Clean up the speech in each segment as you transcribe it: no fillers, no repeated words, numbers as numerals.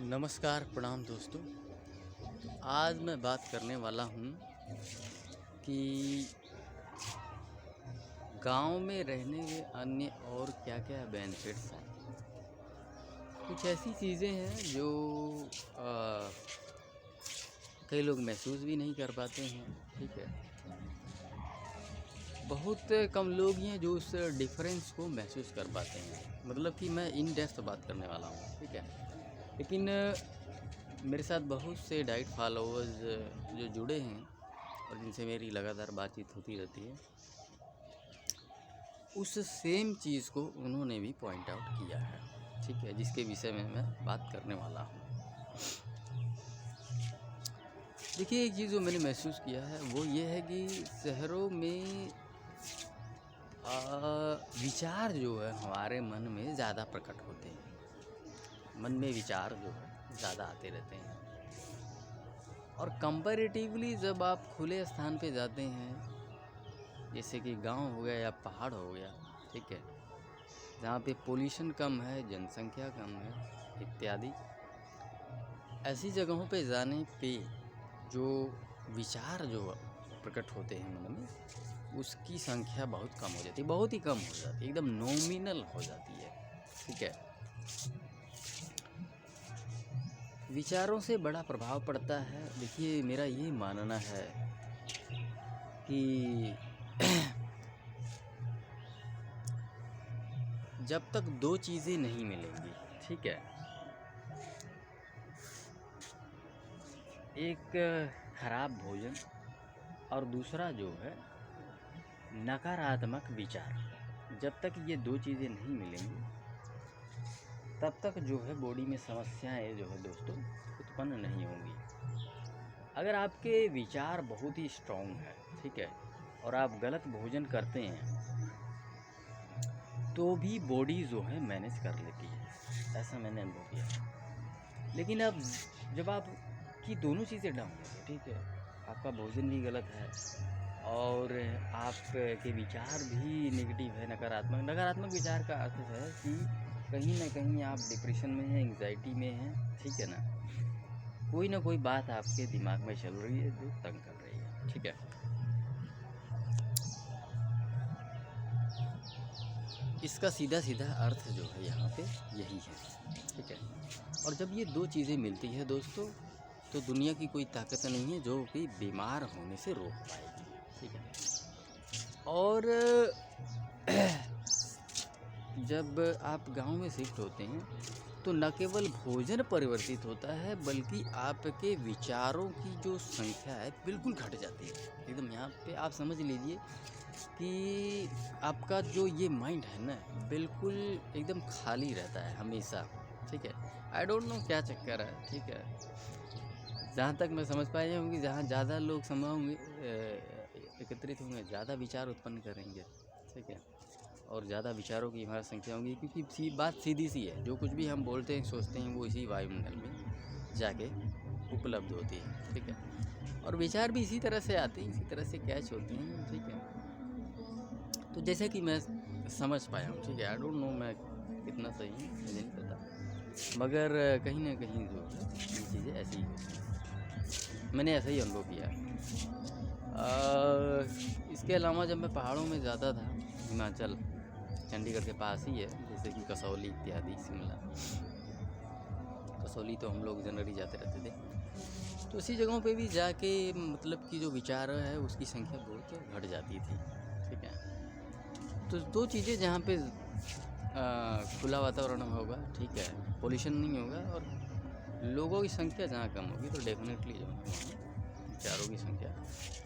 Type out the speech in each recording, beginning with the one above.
नमस्कार, प्रणाम दोस्तों। आज मैं बात करने वाला हूँ कि गांव में रहने के अन्य और क्या-क्या बेनिफिट्स हैं। कुछ ऐसी चीज़ें हैं जो अ, कई लोग महसूस भी नहीं कर पाते हैं, ठीक है। बहुत कम लोग ही हैं जो उस डिफ़रेंस को महसूस कर पाते हैं। मतलब कि मैं इन डेप्थ बात करने वाला हूँ, ठीक है। लेकिन मेरे साथ बहुत से डाइट फॉलोअर्स जो जुड़े हैं और जिनसे मेरी लगातार बातचीत होती रहती है, उस सेम चीज़ को उन्होंने भी पॉइंट आउट किया है, ठीक है, जिसके विषय में मैं बात करने वाला हूँ। देखिए, एक चीज़ जो मैंने महसूस किया है वो ये है कि शहरों में विचार जो है हमारे मन में ज़्यादा प्रकट होते हैं। मन में विचार जो है ज़्यादा आते रहते हैं और कंपैरेटिवली जब आप खुले स्थान पे जाते हैं, जैसे कि गांव हो गया या पहाड़ हो गया, ठीक है, जहाँ पे पोल्यूशन कम है, जनसंख्या कम है इत्यादि, ऐसी जगहों पे जाने पे जो विचार जो प्रकट होते हैं मन में, उसकी संख्या बहुत कम हो जाती है, बहुत ही कम हो जाती है, एकदम नॉमिनल हो जाती है, ठीक है। विचारों से बड़ा प्रभाव पड़ता है। देखिए, मेरा ये मानना है कि जब तक दो चीज़ें नहीं मिलेंगी, ठीक है, एक खराब भोजन और दूसरा जो है नकारात्मक विचार, जब तक ये दो चीज़ें नहीं मिलेंगी तब तक जो है बॉडी में समस्याएं जो है दोस्तों उत्पन्न नहीं होंगी। अगर आपके विचार बहुत ही स्ट्रॉन्ग है, ठीक है, और आप गलत भोजन करते हैं तो भी बॉडी जो है मैनेज कर लेती है, ऐसा मैंने अनुभव किया। लेकिन अब जब आपकी दोनों चीज़ें डाउन है, ठीक है, आपका भोजन भी गलत है और आपके विचार भी नेगेटिव है, नकारात्मक विचार का अर्थ है कि कहीं ना कहीं आप डिप्रेशन में हैं, एंग्जाइटी में हैं, ठीक है ना, कोई बात आपके दिमाग में चल रही है जो तंग कर रही है, ठीक है। इसका सीधा सीधा अर्थ जो है यहाँ पे यही है, ठीक है। और जब ये दो चीज़ें मिलती है दोस्तों, तो दुनिया की कोई ताकत नहीं है जो कि बीमार होने से रोक पाएगी, ठीक है। और जब आप गांव में शिफ्ट होते हैं तो न केवल भोजन परिवर्तित होता है बल्कि आपके विचारों की जो संख्या है बिल्कुल घट जाती है एकदम। यहाँ पे आप समझ लीजिए कि आपका जो ये माइंड है ना, बिल्कुल एकदम खाली रहता है हमेशा, ठीक है। आई डोंट नो क्या चक्कर है, ठीक है। जहाँ तक मैं समझ पाया हूँ कि जहाँ ज़्यादा लोग समा होंगे, एकत्रित होंगे, ज़्यादा विचार उत्पन्न करेंगे, ठीक है, और ज़्यादा विचारों की हमारी संख्या होगी, क्योंकि बात सीधी सी है, जो कुछ भी हम बोलते हैं सोचते हैं वो इसी वायुमंडल में जाके उपलब्ध होती है, ठीक है। और विचार भी इसी तरह से आते हैं, इसी तरह से कैच होते हैं, ठीक है। तो जैसे कि मैं समझ पाया हूँ, ठीक है, आई डोंट नो मैं कितना सही हूँ मुझे नहीं पता, मगर कहीं ना कहीं जो है ये चीज़ें ऐसी ही होती हैं, मैंने ऐसा ही अनुभव किया है। इसके अलावा जब मैं पहाड़ों में जाता था, हिमाचल चंडीगढ़ के पास ही है, जैसे कि कसौली इत्यादि, शिमला, कसौली तो हम लोग जनरली जाते रहते थे। तो उसी जगहों पे भी जाके मतलब कि जो विचार है उसकी संख्या बहुत घट जाती थी, ठीक है। तो दो चीज़ें जहाँ पे खुला वातावरण होगा, ठीक है, पोल्यूशन नहीं होगा और लोगों की संख्या जहाँ कम होगी, तो डेफिनेटली जो है वहाँ विचारों की संख्या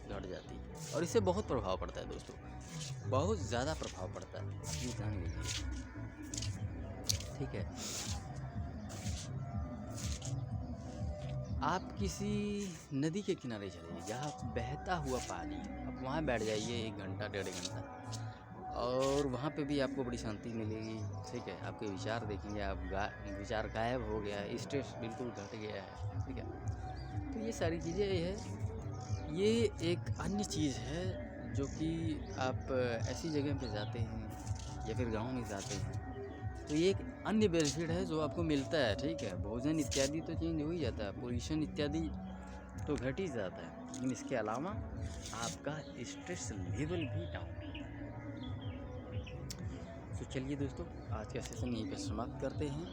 घट जाती है और इससे बहुत प्रभाव पड़ता है दोस्तों, बहुत ज़्यादा प्रभाव पड़ता है, ये जान लीजिए, ठीक है। आप किसी नदी के किनारे चलिए जहाँ बहता हुआ पानी है, आप वहाँ बैठ जाइए 1 घंटा 1.5 घंटा और वहाँ पे भी आपको बड़ी शांति मिलेगी, ठीक है। आपके विचार देखेंगे आप, विचार गायब हो गया है, स्ट्रेस बिल्कुल घट गया है, ठीक है। तो ये सारी चीज़ें है, ये एक अन्य चीज़ है जो कि आप ऐसी जगह पे जाते हैं या फिर गांव में जाते हैं तो ये एक अन्य बेनिफिट है जो आपको मिलता है, ठीक है। भोजन इत्यादि तो चेंज हो ही जाता है, पोजीशन इत्यादि तो घट ही जाता है, लेकिन इसके अलावा आपका स्ट्रेस लेवल भी डाउन रहता है। तो चलिए दोस्तों, आज का सेशन यहीं पे समाप्त करते हैं।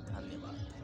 धन्यवाद।